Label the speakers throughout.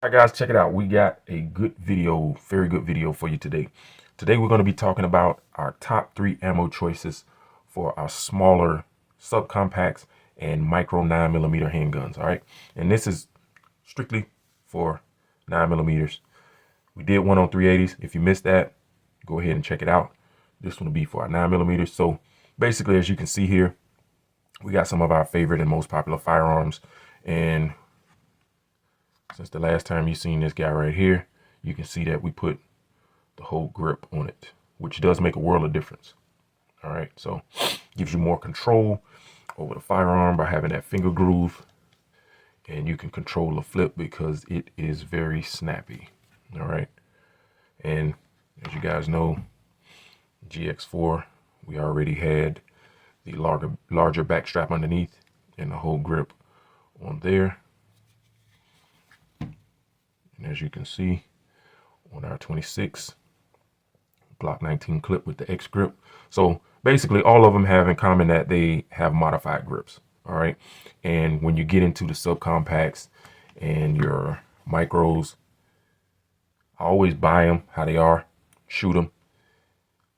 Speaker 1: All right, guys, check it out. We got a good video, very good video for you today. Today, we're going to be talking about our top 3 ammo choices for our smaller subcompacts and micro 9mm handguns. All right. And this is strictly for 9mm. We did one on 380s. If you missed that, go ahead and check it out. This one will be for our 9mm. So basically, as you can see here, we got some of our favorite and most popular firearms. And since the last time you seen this guy right here, you can see that we put the whole grip on it, which does make a world of difference. All right, so gives you more control over the firearm by having that finger groove, and you can control the flip because it is very snappy. All right, and as you guys know, GX4, we already had the larger back strap underneath and the whole grip on there. And as you can see on our 26 Glock 19 clip with the X grip. So basically all of them have in common that they have modified grips. All right. And when you get into the subcompacts and your micros, I always buy them how they are, shoot them,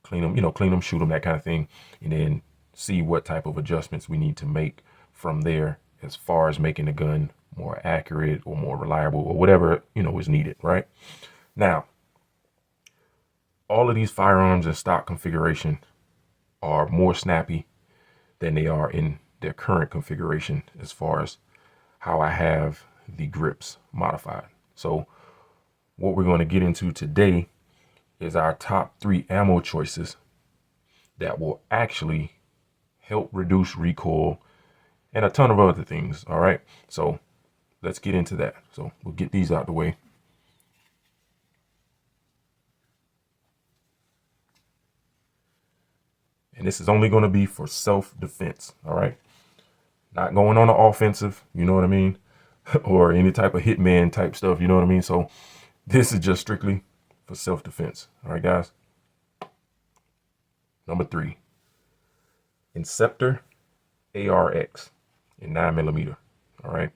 Speaker 1: clean them, shoot them, that kind of thing. And then see what type of adjustments we need to make from there as far as making the gun more accurate or more reliable or whatever, is needed, right? Now, all of these firearms in stock configuration are more snappy than they are in their current configuration as far as how I have the grips modified. So what we're going to get into today is our top 3 ammo choices that will actually help reduce recoil and a ton of other things. All right, so let's get into that. So we'll get these out the way. And this is only going to be for self-defense. All right, not going on the offensive, you know what I mean? Or any type of hitman type stuff, you know what I mean? So this is just strictly for self-defense. All right, guys. Number 3, Inceptor ARX in 9mm. All right.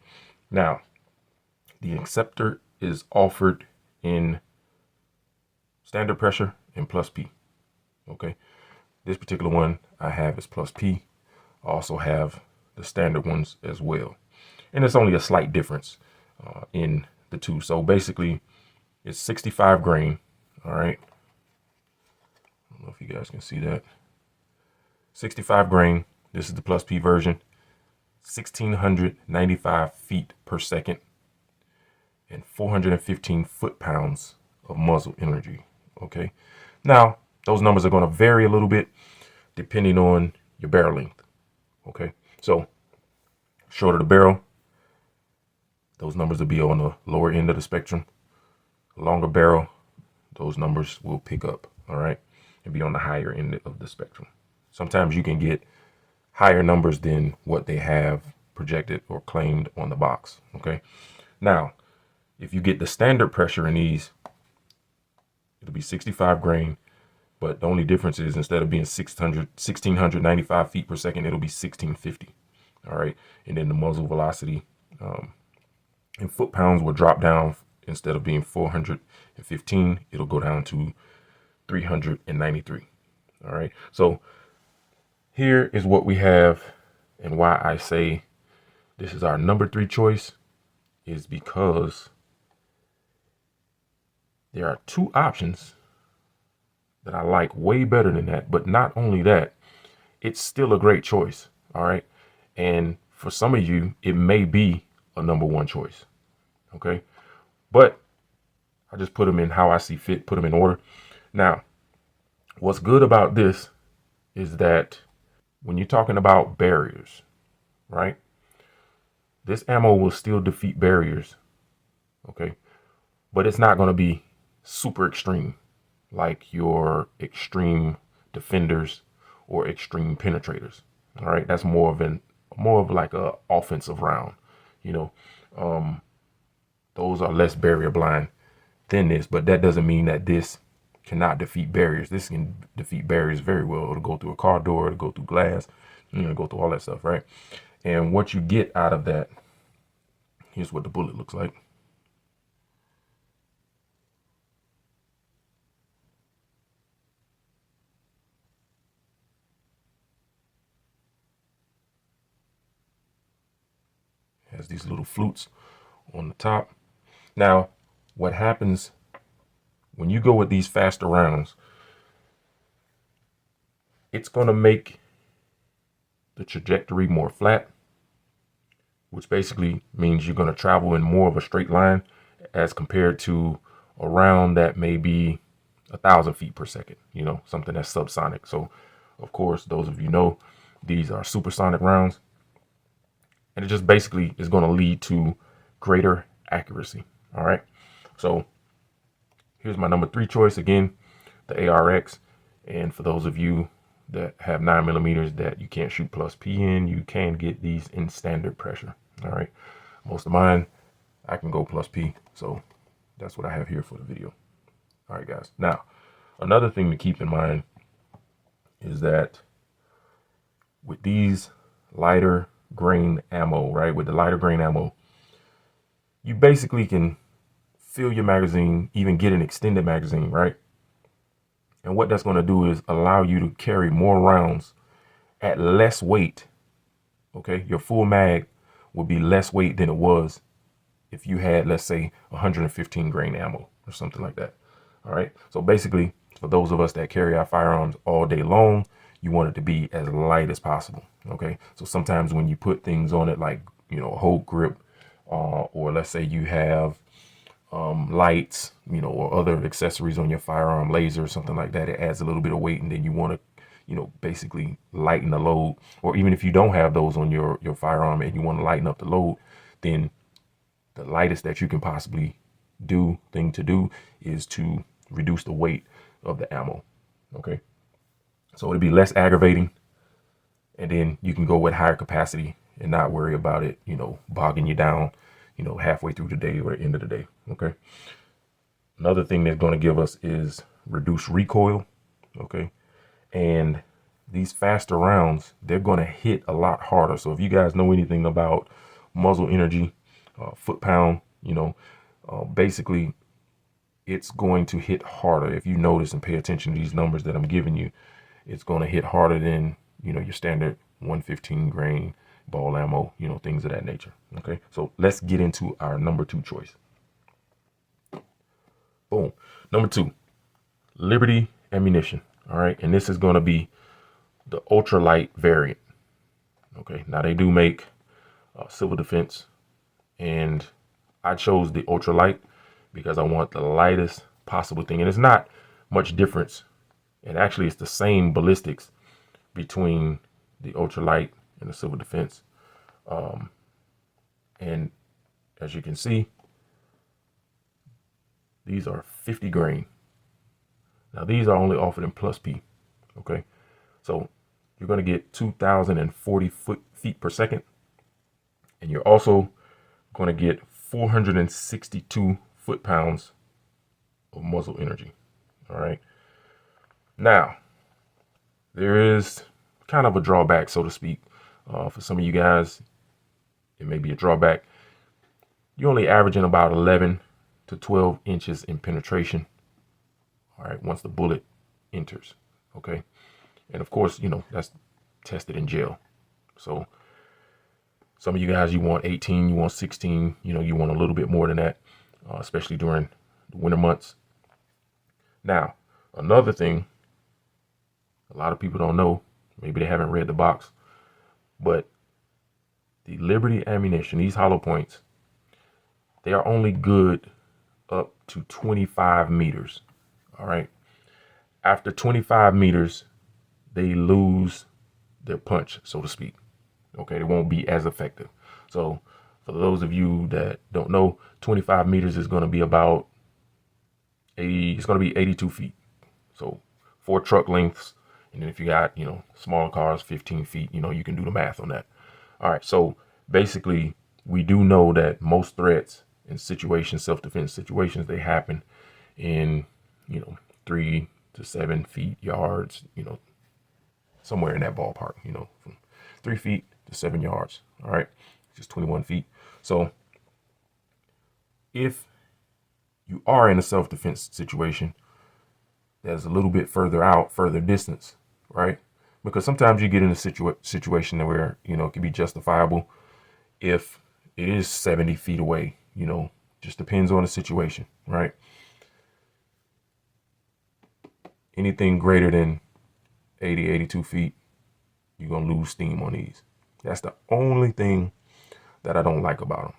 Speaker 1: Now, the Inceptor is offered in standard pressure and plus P. Okay. This particular one I have is plus P. I also have the standard ones as well. And it's only a slight difference in the two. So basically, it's 65 grain. All right. I don't know if you guys can see that. 65 grain. This is the plus P version. 1,695 feet per second and 415 foot-pounds of muzzle energy. Okay. Now, those numbers are going to vary a little bit depending on your barrel length. Okay. So, shorter the barrel, those numbers will be on the lower end of the spectrum. Longer barrel, those numbers will pick up. All right. And be on the higher end of the spectrum. Sometimes you can get higher numbers than what they have projected or claimed on the box. Okay. Now, if you get the standard pressure in these, it'll be 65 grain, but the only difference is instead of being 1,695 feet per second, it'll be 1,650. All right. And then the muzzle velocity in foot-pounds will drop down. Instead of being 415, it'll go down to 393. All right. So here is what we have, and why I say this is our number 3 choice is because there are 2 options that I like way better than that. But not only that, it's still a great choice. All right. And for some of you, it may be a number 1 choice. Okay. But I just put them in how I see fit, put them in order. Now, what's good about this is that when you're talking about barriers, right? This ammo will still defeat barriers. Okay. But it's not going to be super extreme like your extreme defenders or extreme penetrators. All right. That's more of like a offensive round, you know. Those are less barrier blind than this, but that doesn't mean that this cannot defeat barriers. This can defeat barriers very well. It'll go through a car door, it'll go through glass, go through all that stuff, right? And what you get out of that, here's what the bullet looks like. Has these little flutes on the top. Now, what happens when you go with these faster rounds, it's going to make the trajectory more flat, which basically means you're going to travel in more of a straight line as compared to a round that may be 1,000 feet per second, you know, something that's subsonic. So, of course, those of you know, these are supersonic rounds. And it just basically is going to lead to greater accuracy. All right. So here's my number 3 choice. Again, the ARX. And for those of you that have 9mm that you can't shoot plus P in, you can get these in standard pressure. All right. Most of mine, I can go plus P. So that's what I have here for the video. All right, guys. Now, another thing to keep in mind is that with these lighter grain ammo, right? With the lighter grain ammo, you basically can fill your magazine, even get an extended magazine, right? And what that's going to do is allow you to carry more rounds at less weight. Okay, your full mag will be less weight than it was if you had, let's say, 115 grain ammo or something like that. All right, so basically, for those of us that carry our firearms all day long, you want it to be as light as possible. Okay, so sometimes when you put things on it, like, you know, a hold grip, or let's say you have lights, you know, or other accessories on your firearm, laser or something like that, it adds a little bit of weight, and then you want to, you know, basically lighten the load. Or even if you don't have those on your firearm and you want to lighten up the load, then the lightest that you can possibly do is to reduce the weight of the ammo. Okay, so it'll be less aggravating, and then you can go with higher capacity and not worry about it, you know, bogging you down, you know, halfway through the day or the end of the day. Okay, another thing that's going to give us is reduced recoil. Okay, and these faster rounds, they're going to hit a lot harder. So if you guys know anything about muzzle energy, foot pound, you know, basically it's going to hit harder. If you notice and pay attention to these numbers that I'm giving you, it's going to hit harder than, you know, your standard 115 grain ball ammo, you know, things of that nature. Okay, so let's get into our number 2 choice. Boom. Number 2, Liberty ammunition. All right, and this is going to be the ultralight variant. Okay, now they do make civil defense, and I chose the ultralight because I want the lightest possible thing. And it's not much difference. And actually, it's the same ballistics between the ultralight and the civil defense. And as you can see, these are 50 grain. Now, these are only offered in plus P. Okay, so you're going to get 2,040 feet per second. And you're also going to get 462 foot-pounds of muzzle energy. All right. Now, there is kind of a drawback, so to speak. For some of you guys, it may be a drawback. You're only averaging about 11 to 12 inches in penetration. All right, once the bullet enters. Okay. And of course, you know, that's tested in jail. So some of you guys, you want 18, you want 16, you know, you want a little bit more than that, especially during the winter months. Now, another thing a lot of people don't know, maybe they haven't read the box, but the Liberty ammunition, these hollow points, they are only good up to 25 meters. All right. After 25 meters, they lose their punch, so to speak. Okay, it won't be as effective. So for those of you that don't know, 25 meters is going to be about 80, it's going to be 82 feet. So 4 truck lengths. And then if you got, you know, smaller cars, 15 feet, you know, you can do the math on that. All right. So basically, we do know that most threats and situations, self-defense situations, they happen in, you know, 3 to 7 feet, yards, you know, somewhere in that ballpark, you know, from 3 feet to 7 yards. All right, just 21 feet. So if you are in a self-defense situation that's a little bit further out, further distance, right? Because sometimes you get in a situation where, you know, it can be justifiable if it is 70 feet away, you know, just depends on the situation, right? Anything greater than 80, 82 feet, you're going to lose steam on these. That's the only thing that I don't like about them.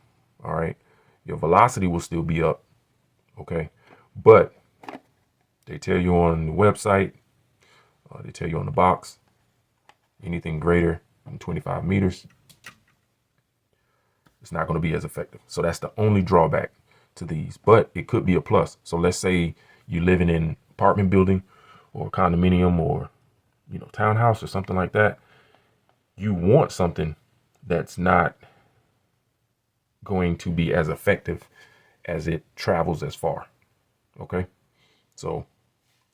Speaker 1: All right. Your velocity will still be up. Okay. But they tell you on the website, they tell you on the box, anything greater than 25 meters, it's not going to be as effective. So that's the only drawback to these, but it could be a plus. So let's say you're living in an apartment building or condominium or, you know, townhouse or something like that. You want something that's not going to be as effective as it travels as far. Okay. So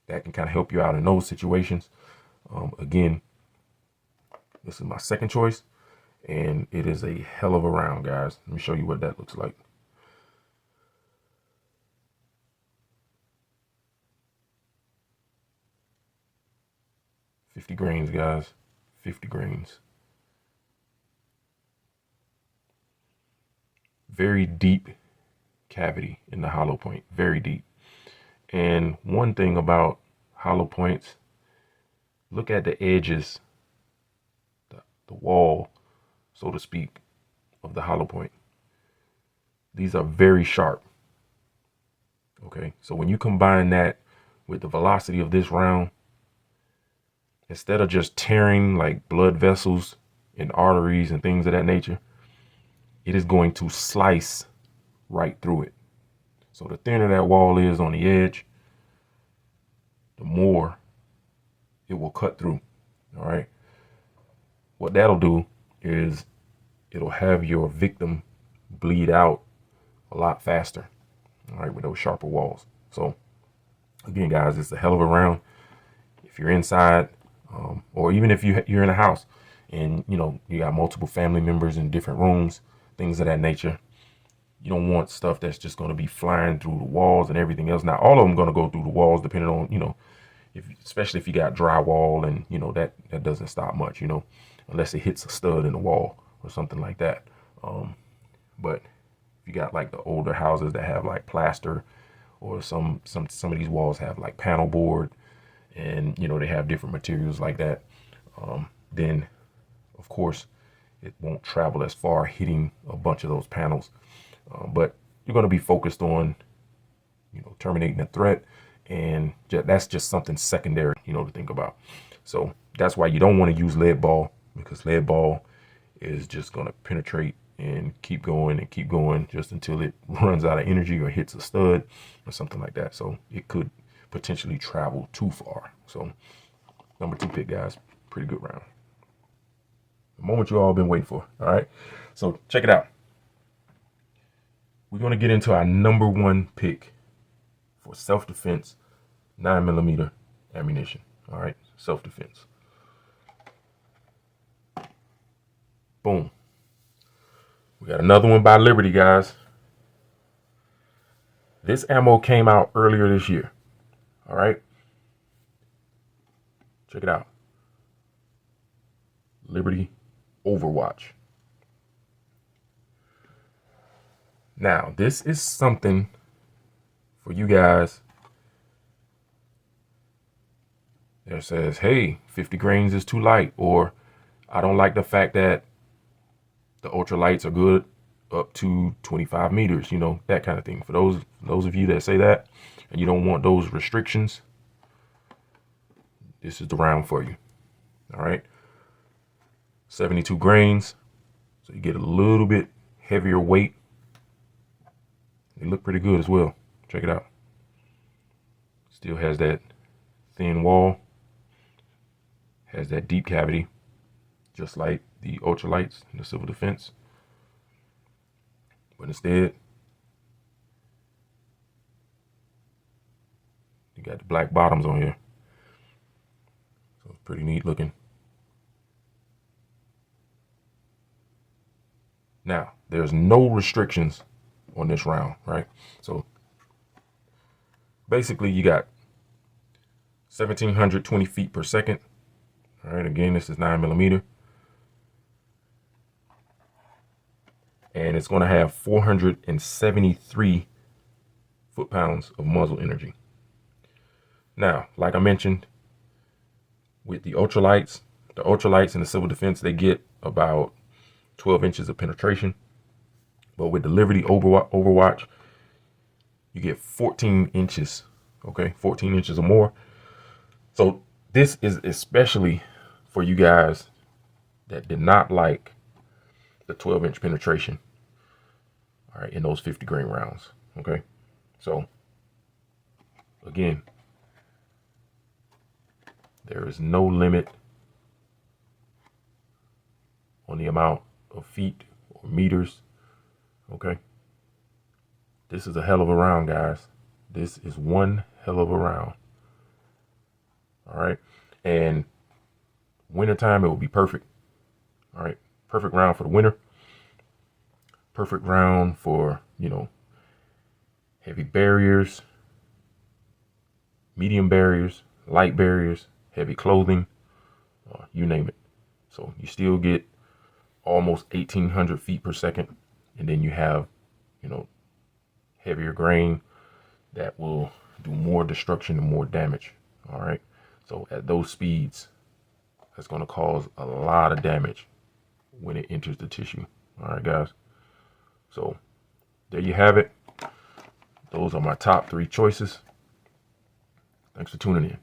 Speaker 1: that can kind of help you out in those situations. Again, this is my second choice, and it is a hell of a round, guys. Let me show you what that looks like. $50 grains, guys. 50 grains. Very deep cavity in the hollow point. Very deep. And one thing about hollow points, look at the edges, the wall, so to speak, of the hollow point. These are very sharp. Okay, so when you combine that with the velocity of this round, instead of just tearing like blood vessels and arteries and things of that nature, it is going to slice right through it. So the thinner that wall is on the edge, the more it will cut through. All right. What that'll do is it'll have your victim bleed out a lot faster. All right, with those sharper walls. So again, guys, it's a hell of a round. If you're inside, or even if you're in a house and you know you got multiple family members in different rooms, things of that nature, you don't want stuff that's just going to be flying through the walls and everything else. Now, all of them going to go through the walls, depending on, you know, especially if you got drywall, and you know that doesn't stop much, you know, unless it hits a stud in the wall or something like that. But if you got like the older houses that have like plaster, or some of these walls have like panel board, and you know they have different materials like that, then of course it won't travel as far hitting a bunch of those panels. But you're going to be focused on, you know, terminating the threat, and that's just something secondary, you know, to think about. So that's why you don't want to use lead ball, because lead ball is just going to penetrate and keep going just until it runs out of energy or hits a stud or something like that. So it could potentially travel too far. So number 2 pick, guys, pretty good round. The moment you all been waiting for. All right. So check it out. We're going to get into our number 1 pick for self-defense 9mm ammunition. All right. Self-defense. Boom. We got another one by Liberty, guys. This ammo came out earlier this year. All right. Check it out. Liberty Overwatch. Now, this is something for you guys that says, hey, 50 grains is too light, or I don't like the fact that the ultralights are good up to 25 meters, you know, that kind of thing. For those of you that say that and you don't want those restrictions, this is the round for you. All right. 72 grains. So you get a little bit heavier weight. They look pretty good as well. Check it out. Still has that thin wall. Has that deep cavity, just like the ultralights in the civil defense. But instead, you got the black bottoms on here. So it's pretty neat looking. Now, there's no restrictions on this round, right? So basically you got 1,720 feet per second. All right, again, this is 9mm. and it's going to have 473 foot-pounds of muzzle energy. Now, like I mentioned, with the ultralights in the civil defense, they get about 12 inches of penetration. But with the Liberty Overwatch, you get 14 inches, okay? 14 inches or more. So this is especially for you guys that did not like the 12-inch penetration, all right, in those 50 grain rounds, okay? So again, there is no limit on the amount of feet or meters, okay? This is a hell of a round, guys. This is one hell of a round, all right? And wintertime, it will be perfect, all right? Perfect round for the winter. Perfect round for, you know, heavy barriers, medium barriers, light barriers, heavy clothing, you name it. So you still get almost 1,800 feet per second. And then you have, you know, heavier grain that will do more destruction and more damage. All right. So at those speeds, that's going to cause a lot of damage when it enters the tissue. All right, guys. So there you have it. Those are my top 3 choices. Thanks for tuning in.